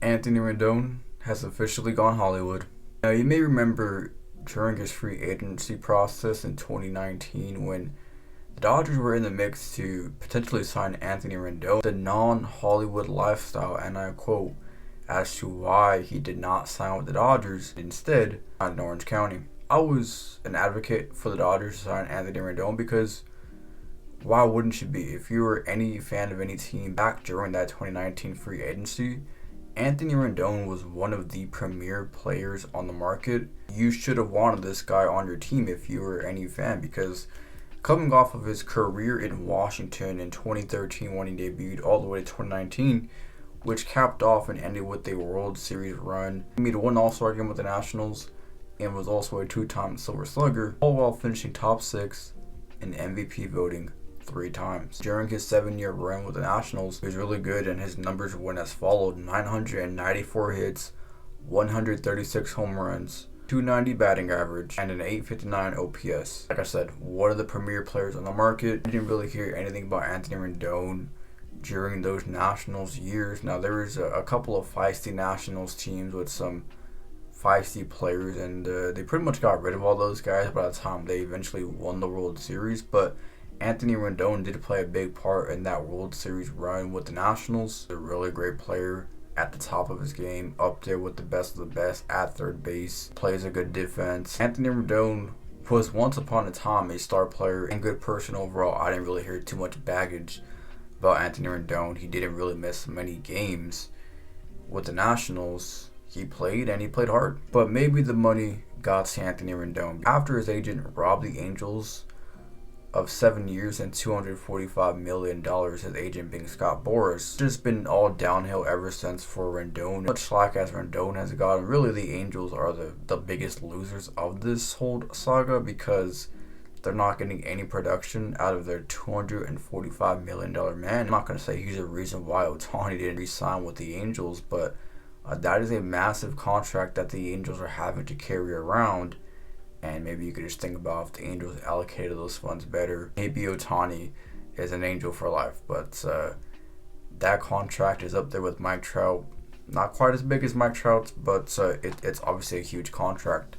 Anthony Rendon has officially gone Hollywood. Now, you may remember during his free agency process in 2019 when the Dodgers were in the mix to potentially sign Anthony Rendon, the non-Hollywood lifestyle, and I quote, as to why he did not sign with the Dodgers, instead signed in Orange County. I was an advocate for the Dodgers to sign Anthony Rendon because why wouldn't you be? If you were any fan of any team back during that 2019 free agency, Anthony Rendon was one of the premier players on the market. You should have wanted this guy on your team if you were any fan, because coming off of his career in Washington in 2013 when he debuted all the way to 2019, which capped off and ended with a World Series run. He made one All-Star game with the Nationals and was also a two-time Silver Slugger, all while finishing top 6 in MVP voting 3 times. During his 7-year run with the Nationals, he was really good, and his numbers went as followed: 994 hits, 136 home runs, 290 batting average, and an 859 OPS. Like I said, one of the premier players on the market. I didn't really hear anything about Anthony Rendon during those Nationals years. Now, there was a couple of feisty Nationals teams with some feisty players, and they pretty much got rid of all those guys by the time they eventually won the World Series. But Anthony Rendon did play a big part in that World Series run with the Nationals. A really great player at the top of his game, up there with the best of the best at third base, plays a good defense. Anthony Rendon was once upon a time a star player and good person overall. I didn't really hear too much baggage about Anthony Rendon. He didn't really miss many games with the Nationals. He played, and he played hard. But maybe the money got to Anthony Rendon. After his agent robbed the Angels of 7 years and $245 million, his agent being Scott Boras, it's just been all downhill ever since for Rendon. Much slack as Rendon has gotten, really the Angels are the biggest losers of this whole saga, because they're not getting any production out of their $245 million man. I'm not going to say he's the reason why Ohtani didn't re-sign with the Angels, but that is a massive contract that the Angels are having to carry around. And maybe you could just think about if the Angels allocated those funds better. Maybe Ohtani is an Angel for life, but that contract is up there with Mike Trout. Not quite as big as Mike Trout's, but it's obviously a huge contract.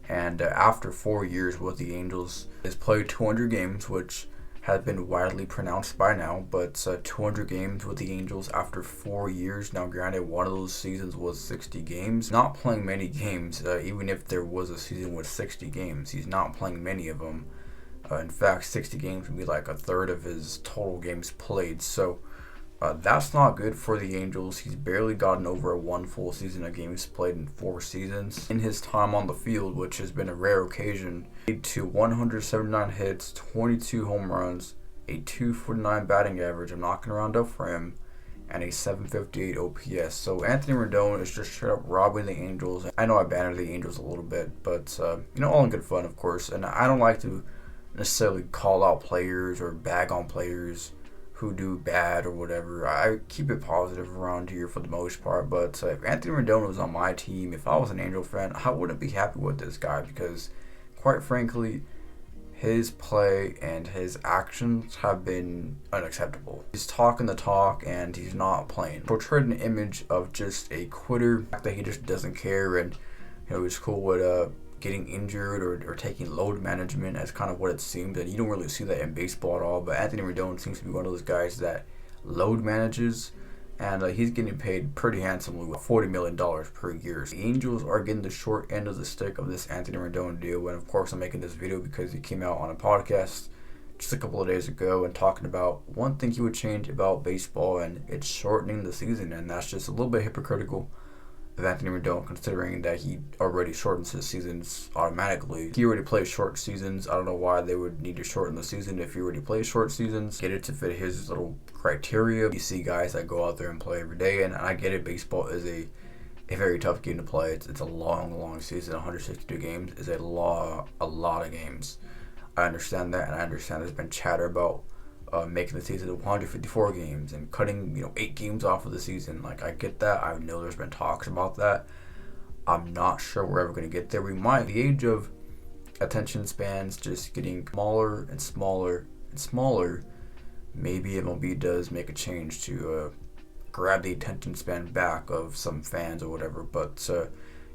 And after 4 years with the Angels, he's played 200 games, which has been widely pronounced by now, but 200 games with the Angels after 4 years. Now, granted, one of those seasons was 60 games. Not playing many games, even if there was a season with 60 games. He's not playing many of them. In fact, 60 games would be like a third of his total games played. So that's not good for the Angels. He's barely gotten over 1 full season of games played in 4 seasons. In his time on the field, which has been a rare occasion, to 179 hits, 22 home runs, a 249 batting average, I'm not going to round up for him, and a 758 OPS. So Anthony Rendon is just straight up robbing the Angels. I know I bannered the Angels a little bit, but all in good fun, of course. And I don't like to necessarily call out players or bag on players who do bad or whatever. I keep it positive around here for the most part, but if Anthony Rendon was on my team, if I was an Angel fan, I wouldn't be happy with this guy, because quite frankly, his play and his actions have been unacceptable. He's talking the talk and he's not playing. Portrayed an image of just a quitter, that he just doesn't care, and he's cool with getting injured or taking load management as kind of what it seems. And you don't really see that in baseball at all, but Anthony Rendon seems to be one of those guys that load manages, and he's getting paid pretty handsomely with $40 million per year. The Angels are getting the short end of the stick of this Anthony Rendon deal, and of course I'm making this video because he came out on a podcast just a couple of days ago and talking about one thing he would change about baseball, and it's shortening the season, and that's just a little bit hypocritical of Anthony Rendon, considering that he already shortens his seasons automatically. He already plays short seasons. I don't know why they would need to shorten the season if he already plays short seasons. Get it to fit his little criteria. You see guys that go out there and play every day, and I get it, baseball is a very tough game to play. It's a long season. 162 games is a lot of games. I understand that, and I understand there's been chatter about making the season 154 games and cutting 8 games off of the season. Like, I get that. I know there's been talks about that. I'm not sure we're ever going to get there. We might. The age of attention spans just getting smaller and smaller and smaller. Maybe MLB does make a change to grab the attention span back of some fans or whatever. But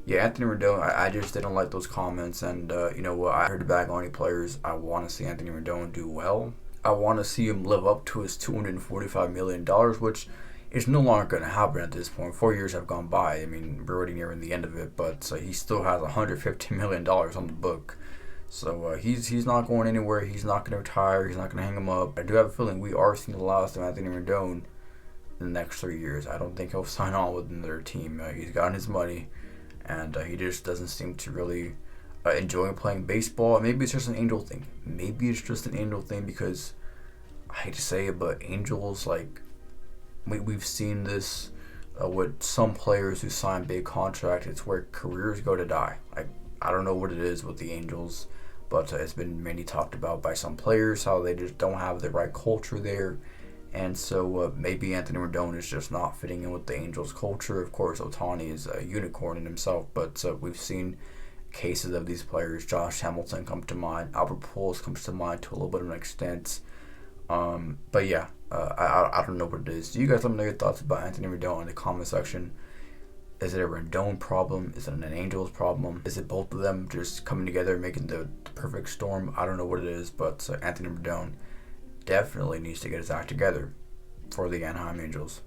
yeah, Anthony Rendon, I just didn't like those comments. And you know what? I heard to bag on any players. I want to see Anthony Rendon do well. I want to see him live up to his $245 million, which is no longer going to happen at this point. 4 years have gone by. I mean, we're already nearing the end of it, but he still has $150 million on the book. So he's not going anywhere. He's not going to retire. He's not going to hang him up. I do have a feeling we are seeing the last of Anthony Rendon in the next 3 years. I don't think he'll sign on with another team. He's gotten his money, and he just doesn't seem to really enjoy playing baseball. Maybe it's just an Angel thing. Maybe it's just an Angel thing because I hate to say it, but Angels, like, we've seen this with some players who sign big contracts. It's where careers go to die. I don't know what it is with the Angels, but it's been mainly talked about by some players how they just don't have the right culture there. And so maybe Anthony Rendon is just not fitting in with the Angels culture. Of course, Ohtani is a unicorn in himself, but we've seen cases of these players. Josh Hamilton comes to mind. Albert Pujols comes to mind to a little bit of an extent. But yeah, I don't know what it is. Do you guys let me know your thoughts about Anthony Rendon in the comment section? Is it a Rendon problem? Is it an Angels problem? Is it both of them just coming together, making the perfect storm? I don't know what it is, but Anthony Rendon definitely needs to get his act together for the Anaheim Angels.